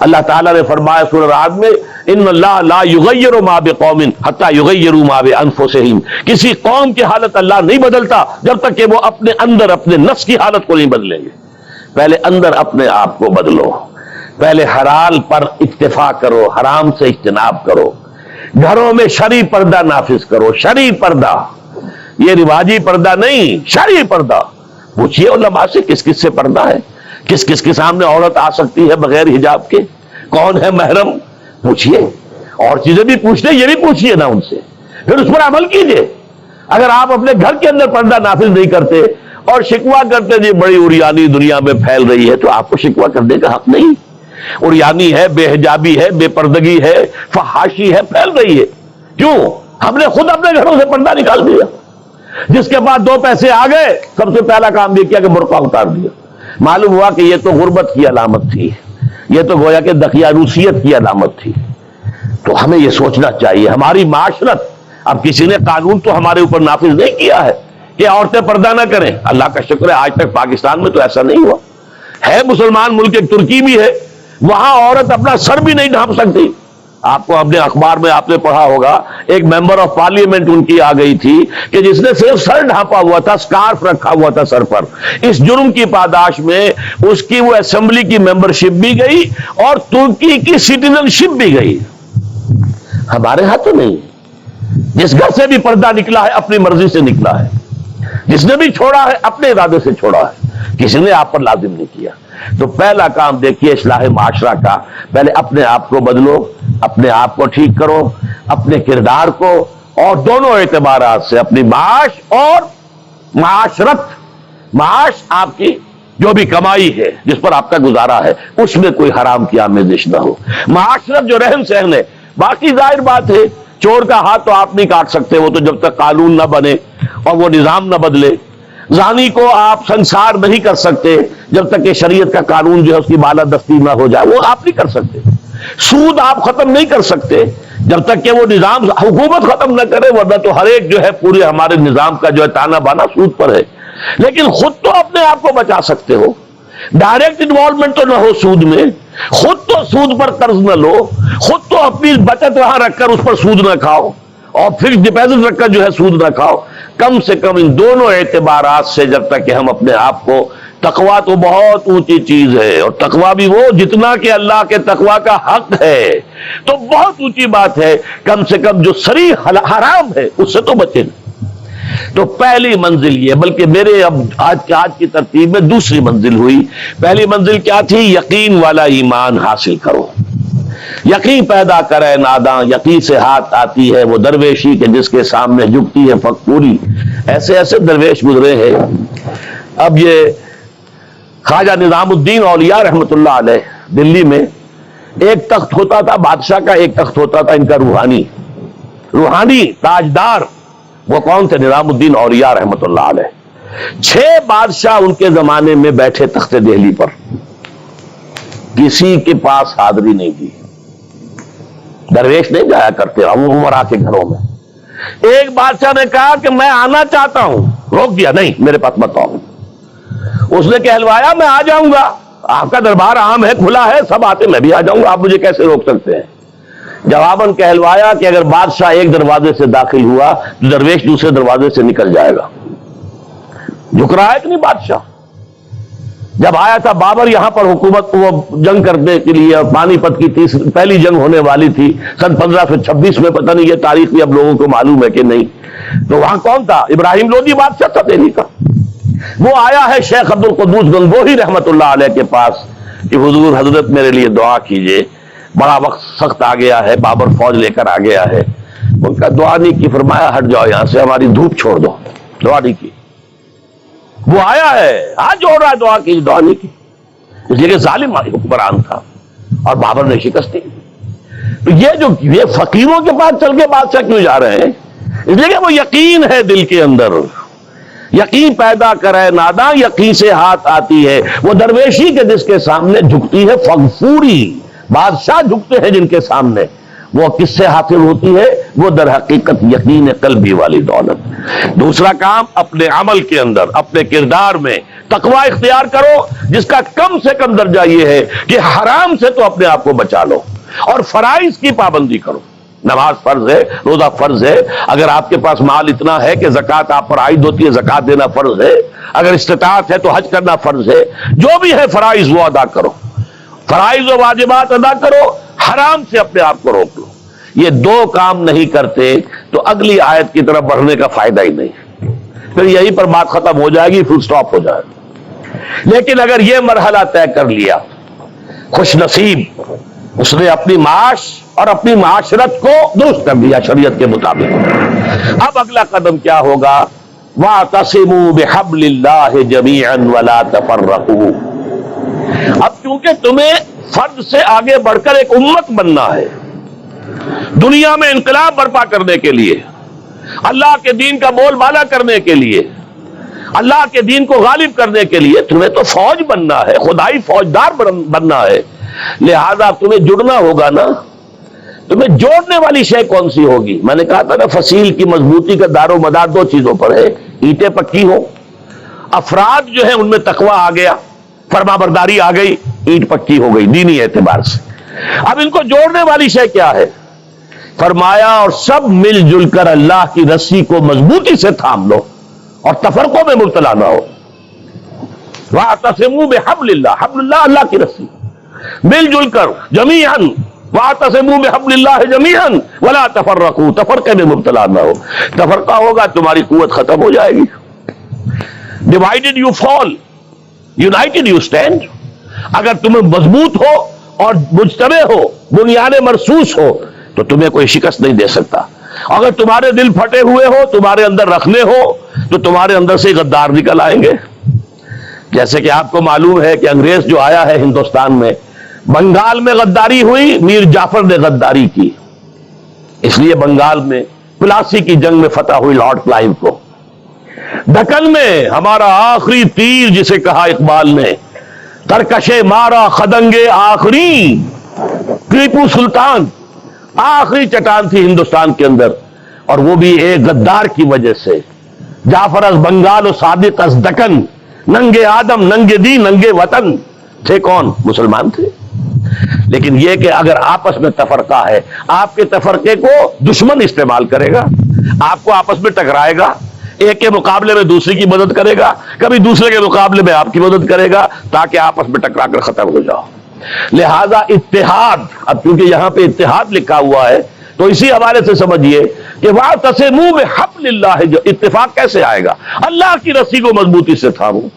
اللہ تعالیٰ نے فرمایا سورہ رعد میں ان اللہ لا یغیر ما بقوم حتی یغیروا ما بانفسہم، کسی قوم کی حالت اللہ نہیں بدلتا جب تک کہ وہ اپنے اندر اپنے نفس کی حالت کو نہیں بدلیں گے۔ پہلے اندر اپنے آپ کو بدلو، پہلے حلال پر اکتفا کرو، حرام سے اجتناب کرو، گھروں میں شرعی پردہ نافذ کرو، شرعی پردہ، یہ رواجی پردہ نہیں، شرعی پردہ۔ پوچھئے علماء سے کس کس سے پردہ ہے، کس کس کے سامنے عورت آ سکتی ہے بغیر حجاب کے، کون ہے محرم، پوچھئے، اور چیزیں بھی پوچھتے یہ بھی پوچھئے نا ان سے، پھر اس پر عمل کیجئے۔ اگر آپ اپنے گھر کے اندر پردہ نافذ نہیں کرتے اور شکوہ کرتے جی بڑی عریانی دنیا میں پھیل رہی ہے، تو آپ کو شکوہ کرنے کا حق نہیں۔ عریانی ہے، بے حجابی ہے، بے پردگی ہے، فحاشی ہے، پھیل رہی ہے، کیوں؟ ہم نے خود اپنے گھروں سے پردہ نکال دیا۔ جس کے بعد 2 پیسے آ گئے، سب سے پہلا کام یہ کیا کہ برقع اتار دیا۔ معلوم ہوا کہ یہ تو غربت کی علامت تھی، یہ تو گویا کہ دقیانوسیت کی علامت تھی۔ تو ہمیں یہ سوچنا چاہیے، ہماری معاشرت، اب کسی نے قانون تو ہمارے اوپر نافذ نہیں کیا ہے کہ عورتیں پردہ نہ کریں، اللہ کا شکر ہے آج تک پاکستان میں تو ایسا نہیں ہوا ہے۔ مسلمان ملک ایک ترکی بھی ہے، وہاں عورت اپنا سر بھی نہیں ڈھانپ سکتی۔ آپ کو اپنے اخبار میں آپ نے پڑھا ہوگا، ایک ممبر آف پارلیمنٹ ان کی آ گئی تھی کہ جس نے صرف سر ڈھانپا ہوا تھا، سکارف رکھا ہوا تھا سر پر، اس جرم کی پاداش میں اس کی وہ اسمبلی کی ممبرشپ بھی گئی اور ترکی کی سٹیزن شپ بھی گئی۔ ہمارے ہاں تو نہیں، جس گھر سے بھی پردہ نکلا ہے اپنی مرضی سے نکلا ہے، جس نے بھی چھوڑا ہے اپنے ارادے سے چھوڑا ہے، کسی نے آپ پر لازم نہیں کیا۔ تو پہلا کام دیکھیے اصلاح معاشرہ کا، پہلے اپنے آپ کو بدلو، اپنے آپ کو ٹھیک کرو، اپنے کردار کو، اور دونوں اعتبارات سے اپنی معاش اور معاشرت، معاش آپ کی جو بھی کمائی ہے جس پر آپ کا گزارا ہے اس میں کوئی حرام کی آمیزش نہ ہو، معاشرت جو رہن سہن ہے، باقی ظاہر بات ہے چور کا ہاتھ تو آپ نہیں کاٹ سکتے، وہ تو جب تک قانون نہ بنے اور وہ نظام نہ بدلے، زانی کو آپ سنسار نہیں کر سکتے جب تک کہ شریعت کا قانون جو ہے اس کی بالادستی نہ ہو جائے، وہ آپ نہیں کر سکتے، سود آپ ختم نہیں کر سکتے جب تک کہ وہ نظام حکومت ختم نہ کرے، ورنہ تو ہر ایک جو ہے پورے ہمارے نظام کا جو ہے تانا بانا سود پر ہے۔ لیکن خود تو اپنے آپ کو بچا سکتے ہو، ڈائریکٹ انوالومنٹ تو نہ ہو سود میں، خود تو سود پر قرض نہ لو، خود تو اپنی بچت وہاں رکھ کر اس پر سود نہ کھاؤ، اور فکس ڈپازٹ رکھ کر جو ہے سود نہ کھاؤ۔ کم سے کم ان دونوں اعتبارات سے جب تک کہ ہم اپنے آپ کو، تقویٰ تو بہت اونچی چیز ہے، اور تقویٰ بھی وہ جتنا کہ اللہ کے تقویٰ کا حق ہے، تو بہت اونچی بات ہے، کم سے کم جو صریح حرام ہے اس سے تو بچے نا۔ تو پہلی منزل یہ، بلکہ میرے اب آج کی ترتیب میں دوسری منزل ہوئی۔ پہلی منزل کیا تھی؟ یقین والا ایمان حاصل کرو، یقین پیدا کرے ناداں، یقین سے ہاتھ آتی ہے وہ درویشی کے جس کے سامنے جھکتی ہے فقوری۔ ایسے ایسے درویش گزرے ہیں۔ اب یہ خواجہ نظام الدین اولیاء رحمۃ اللہ علیہ دلی میں ایک تخت ہوتا تھا بادشاہ کا، ایک تخت ہوتا تھا ان کا روحانی تاجدار، وہ کون تھے؟ نظام الدین اولیاء رحمۃ اللہ علیہ۔ 6 بادشاہ ان کے زمانے میں بیٹھے تخت دہلی پر، کسی کے پاس حاضری نہیں دی، درویش نہیں جایا کرتے عمرا کے گھروں میں۔ ایک بادشاہ نے کہا کہ میں آنا چاہتا ہوں، روک دیا، نہیں میرے پاس مت آؤ۔ اس نے کہلوایا میں آ جاؤں گا، آپ کا دربار عام ہے، کھلا ہے، سب آتے، میں بھی آ جاؤں گا، آپ مجھے کیسے روک سکتے ہیں؟ جواباً کہلوایا کہ اگر بادشاہ ایک دروازے سے داخل ہوا تو درویش دوسرے دروازے سے نکل جائے گا۔ جھک رہا ہے کہ نہیں بادشاہ؟ جب آیا تھا بابر یہاں پر حکومت وہ جنگ کرنے کے لیے، پانی پت کی پہلی جنگ ہونے والی تھی سن 1526 میں، پتہ نہیں یہ تاریخ بھی اب لوگوں کو معلوم ہے کہ نہیں، تو وہاں کون تھا؟ ابراہیم لودھی بادشاہ تھا دہلی کا۔ وہ آیا ہے شیخ عبد القدوس گنگوہی رحمت اللہ علیہ کے پاس کہ حضور حضرت میرے لیے دعا کیجئے، بڑا وقت سخت آ گیا ہے، بابر فوج لے کر آ گیا ہے۔ ان کا دعا نہیں کی، فرمایا ہٹ جاؤ یہاں سے، ہماری دھوپ چھوڑ دو، دعا نہیں کی۔ وہ آیا ہے ہاتھ جوڑ رہا ہے، دعا کی، دعا نہیں کی، اس لیے کہ ظالم حکمران تھا اور بابر نے شکست دی۔ تو یہ فقیروں کے پاس چل کے بادشاہ کیوں جا رہے ہیں؟ اس لیے کہ وہ یقین ہے دل کے اندر، یقین پیدا کرے ناداں، یقین سے ہاتھ آتی ہے وہ درویشی کے جس کے سامنے جھکتی ہے فغفوری۔ بادشاہ جھکتے ہیں جن کے سامنے، وہ کس سے حاصل ہوتی ہے؟ وہ در حقیقت یقین قلبی والی دولت۔ دوسرا کام، اپنے عمل کے اندر، اپنے کردار میں تقوی اختیار کرو جس کا کم سے کم درجہ یہ ہے کہ حرام سے تو اپنے آپ کو بچا لو اور فرائض کی پابندی کرو. نماز فرض ہے، روزہ فرض ہے، اگر آپ کے پاس مال اتنا ہے کہ زکوٰۃ آپ پر عائد ہوتی ہے زکوٰۃ دینا فرض ہے، اگر استطاعت ہے تو حج کرنا فرض ہے، جو بھی ہے فرائض وہ ادا کرو، فرائض و واجبات ادا کرو، حرام سے اپنے آپ کو روک لو. یہ دو کام نہیں کرتے تو اگلی آیت کی طرف بڑھنے کا فائدہ ہی نہیں، پھر یہیں پر بات ختم ہو جائے گی، فل سٹاپ ہو جائے گا. لیکن اگر یہ مرحلہ طے کر لیا، خوش نصیب، اس نے اپنی معاش اور اپنی معاشرت کو درست کر دیا شریعت کے مطابق. اب اگلا قدم کیا ہوگا؟ وَاعْتَصِمُوا بِحَبْلِ اللَّهِ جَمِيعًا وَلَا تَفَرَّقُوا. اب چونکہ تمہیں فرد سے آگے بڑھ کر ایک امت بننا ہے، دنیا میں انقلاب برپا کرنے کے لیے، اللہ کے دین کا بول بالا کرنے کے لیے، اللہ کے دین کو غالب کرنے کے لیے تمہیں تو فوج بننا ہے، خدائی فوجدار بننا ہے. لہذا تمہیں جڑنا ہوگا نا. تمہیں جوڑنے والی شے کون سی ہوگی؟ میں نے کہا تھا نا، فصیل کی مضبوطی کا دار و مدار دو چیزوں پر ہے، اینٹیں پکی ہو، افراد جو ہیں ان میں تقوی آ گیا، فرما برداری آ گئی، اینٹ پکی ہو گئی دینی اعتبار سے. اب ان کو جوڑنے والی شے کیا ہے؟ فرمایا اور سب مل جل کر اللہ کی رسی کو مضبوطی سے تھام لو اور تفرقوں میں مبتلا نہ ہو. وَاعْتَصِمُوا بِحَبْلِ اللَّهِ، حبل اللہ اللہ کی رسی، مل جل کر جمیعاً. وَاعْتَصِمُوا بِحَبْلِ اللَّهِ جَمِيعًا وَلَا تَفَرَّقُوا، تفرقے میں مبتلا نہ ہو. تفرقہ ہوگا تمہاری قوت ختم ہو جائے گی. Divided you fall, United you stand. اگر تم مضبوط ہو اور مجتمع ہو، بنیاد مرصوص ہو، تو تمہیں کوئی شکست نہیں دے سکتا. اگر تمہارے دل پھٹے ہوئے ہو، تمہارے اندر رکھنے ہو، تو تمہارے اندر سے غدار نکل آئیں گے. جیسے کہ آپ کو معلوم ہے کہ انگریز جو آیا ہے ہندوستان میں، بنگال میں غداری ہوئی، میر جعفر نے غداری کی، اس لیے بنگال میں پلاسی کی جنگ میں فتح ہوئی لارڈ کلائیو کو. دکن میں ہمارا آخری تیر جسے کہا اقبال نے، ترکشے مارا خدنگے آخری، ٹیپو سلطان آخری چٹان تھی ہندوستان کے اندر، اور وہ بھی ایک غدار کی وجہ سے. جعفر از بنگال و صادق از دکن، ننگے آدم ننگے دی ننگے وطن. تھے کون؟ مسلمان تھے. لیکن یہ کہ اگر آپس میں تفرقہ ہے، آپ کے تفرقے کو دشمن استعمال کرے گا، آپ کو آپس میں ٹکرائے گا، ایک کے مقابلے میں دوسرے کی مدد کرے گا، کبھی دوسرے کے مقابلے میں آپ کی مدد کرے گا، تاکہ آپس میں ٹکرا کر ختم ہو جاؤ. لہذا اتحاد، اب کیونکہ یہاں پہ اتحاد لکھا ہوا ہے تو اسی حوالے سے سمجھیے کہ وَاعْتَصِمُوا بِحَبْلِ اللَّهِ، جو اتفاق کیسے آئے گا؟ اللہ کی رسی کو مضبوطی سے تھامو.